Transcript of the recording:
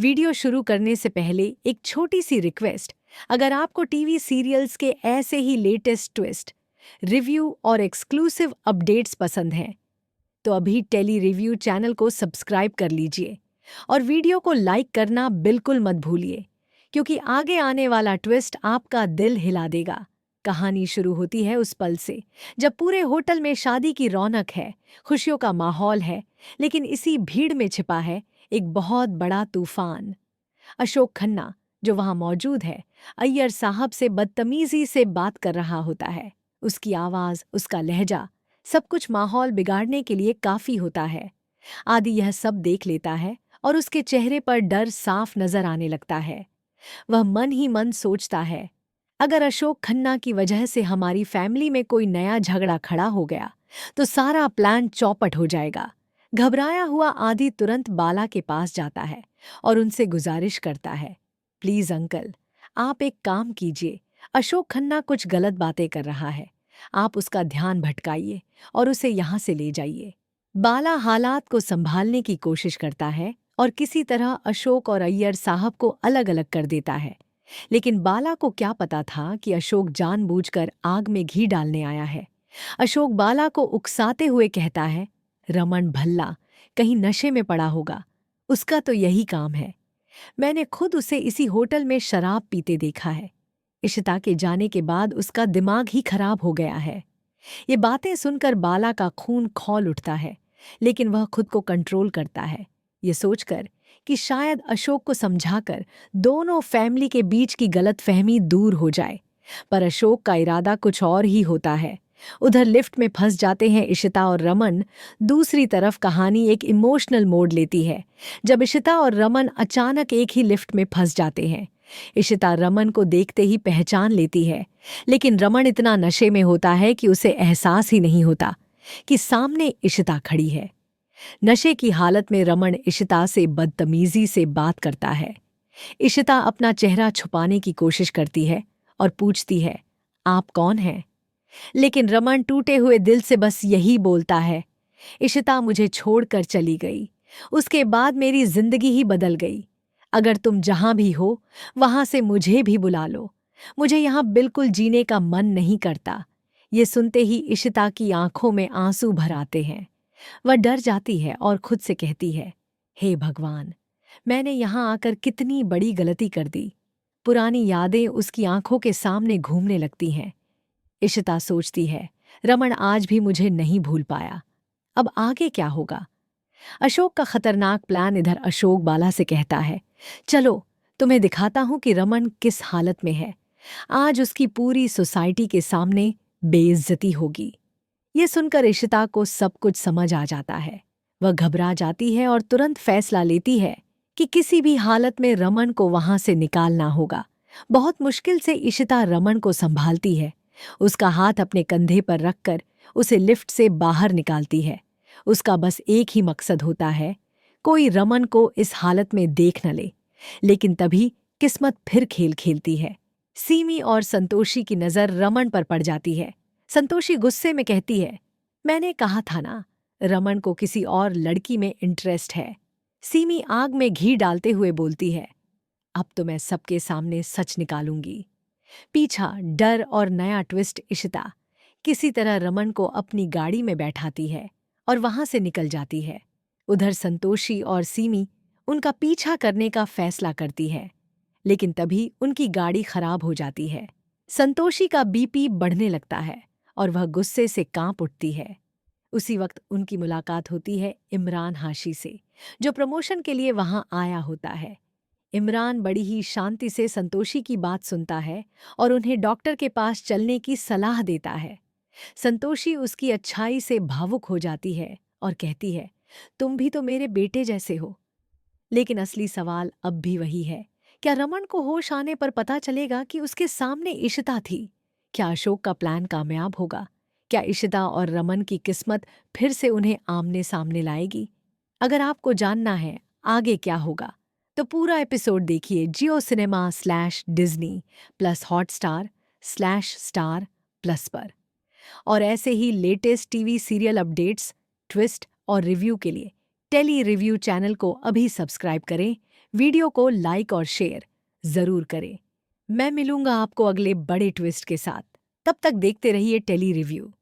Video शुरू करने से पहले एक छोटी सी रिक्वेस्ट। अगर आपको टीवी सीरियल्स के ऐसे ही लेटेस्ट ट्विस्ट, रिव्यू और एक्सक्लूसिव अपडेट्स पसंद हैं तो अभी टेली रिव्यू चैनल को सब्सक्राइब कर लीजिए और वीडियो को लाइक करना बिल्कुल मत भूलिए, क्योंकि आगे आने वाला ट्विस्ट आपका दिल हिला देगा। कहानी शुरू होती है उस पल से जब पूरे होटल में शादी की रौनक है, खुशियों का माहौल है, लेकिन इसी भीड़ में छिपा है एक बहुत बड़ा तूफान। अशोक खन्ना, जो वहां मौजूद है, अय्यर साहब से बदतमीजी से बात कर रहा होता है। उसकी आवाज, उसका लहजा, सब कुछ माहौल बिगाड़ने के लिए काफी होता है। आदि यह सब देख लेता है और उसके चेहरे पर डर साफ नजर आने लगता है। वह मन ही मन सोचता है, अगर अशोक खन्ना की वजह से हमारी फैमिली में कोई नया झगड़ा खड़ा हो गया तो सारा प्लान चौपट हो जाएगा। घबराया हुआ आदि तुरंत बाला के पास जाता है और उनसे गुजारिश करता है, प्लीज अंकल, आप एक काम कीजिए। अशोक खन्ना कुछ गलत बातें कर रहा है, आप उसका ध्यान भटकाइए और उसे यहाँ से ले जाइए। बाला हालात को संभालने की कोशिश करता है और किसी तरह अशोक और अय्यर साहब को अलग अलग कर देता है। लेकिन बाला को क्या पता था कि अशोक जानबूझकर आग में घी डालने आया है। अशोक बाला को उकसाते हुए कहता है, रमन भल्ला कहीं नशे में पड़ा होगा, उसका तो यही काम है। मैंने खुद उसे इसी होटल में शराब पीते देखा है। इशिता के जाने के बाद उसका दिमाग ही खराब हो गया है। ये बातें सुनकर बाला का खून खौल उठता है, लेकिन वह खुद को कंट्रोल करता है, ये सोचकर कि शायद अशोक को समझाकर दोनों फैमिली के बीच की गलतफहमी दूर हो जाए। पर अशोक का इरादा कुछ और ही होता है। उधर लिफ्ट में फंस जाते हैं इशिता और रमन। दूसरी तरफ कहानी एक इमोशनल मोड़ लेती है जब इशिता और रमन अचानक एक ही लिफ्ट में फंस जाते हैं। इशिता रमन को देखते ही पहचान लेती है, लेकिन रमन इतना नशे में होता है कि उसे एहसास ही नहीं होता कि सामने इशिता खड़ी है। नशे की हालत में रमन इशिता से बदतमीजी से बात करता है। इशिता अपना चेहरा छुपाने की कोशिश करती है और पूछती है, आप कौन हैं? लेकिन रमन टूटे हुए दिल से बस यही बोलता है, इशिता मुझे छोड़कर चली गई, उसके बाद मेरी जिंदगी ही बदल गई। अगर तुम जहां भी हो वहां से मुझे भी बुला लो, मुझे यहां बिल्कुल जीने का मन नहीं करता। ये सुनते ही इशिता की आंखों में आंसू भर आते हैं। वह डर जाती है और खुद से कहती है, हे भगवान, मैंने यहां आकर कितनी बड़ी गलती कर दी। पुरानी यादें उसकी आंखों के सामने घूमने लगती हैं। इशिता सोचती है, रमन आज भी मुझे नहीं भूल पाया, अब आगे क्या होगा? अशोक का खतरनाक प्लान इधर अशोक बाला से कहता है, चलो तुम्हें दिखाता हूं कि रमन किस हालत में है। आज उसकी पूरी सोसाइटी के सामने बेइज्जती होगी। ये सुनकर इशिता को सब कुछ समझ आ जाता है। वह घबरा जाती है और तुरंत फैसला लेती है कि किसी भी हालत में रमन को वहां से निकालना होगा। बहुत मुश्किल से इशिता रमन को संभालती है, उसका हाथ अपने कंधे पर रखकर उसे लिफ्ट से बाहर निकालती है। उसका बस एक ही मकसद होता है, कोई रमन को इस हालत में देख न ले। लेकिन तभी किस्मत फिर खेल खेलती है। सीमी और संतोषी की नज़र रमन पर पड़ जाती है। संतोषी गुस्से में कहती है, मैंने कहा था ना, रमन को किसी और लड़की में इंटरेस्ट है। सीमी आग में घी डालते हुए बोलती है, अब तो मैं सबके सामने सच निकालूंगी। पीछा, डर और नया ट्विस्ट। इशिता किसी तरह रमन को अपनी गाड़ी में बैठाती है और वहां से निकल जाती है। उधर संतोषी और सीमी उनका पीछा करने का फैसला करती है, लेकिन तभी उनकी गाड़ी खराब हो जाती है। संतोषी का बीपी बढ़ने लगता है और वह गुस्से से कांप उठती है। उसी वक्त उनकी मुलाकात होती है इमरान हाशी से, जो प्रमोशन के लिए वहां आया होता है। इमरान बड़ी ही शांति से संतोषी की बात सुनता है और उन्हें डॉक्टर के पास चलने की सलाह देता है। संतोषी उसकी अच्छाई से भावुक हो जाती है और कहती है, तुम भी तो मेरे बेटे जैसे हो। लेकिन असली सवाल अब भी वही है, क्या रमन को होश आने पर पता चलेगा कि उसके सामने इशिता थी? क्या अशोक का प्लान कामयाब होगा? क्या इशिता और रमन की किस्मत फिर से उन्हें आमने सामने लाएगी? अगर आपको जानना है आगे क्या होगा तो पूरा एपिसोड देखिए Jio cinema /Disney plus Hotstar /Star plus पर। और ऐसे ही latest TV serial updates, twist और रिव्यू के लिए टेली रिव्यू चैनल को अभी सब्सक्राइब करें। वीडियो को लाइक और शेयर जरूर करें। मैं मिलूंगा आपको अगले बड़े ट्विस्ट के साथ। तब तक देखते रहिए टेली रिव्यू।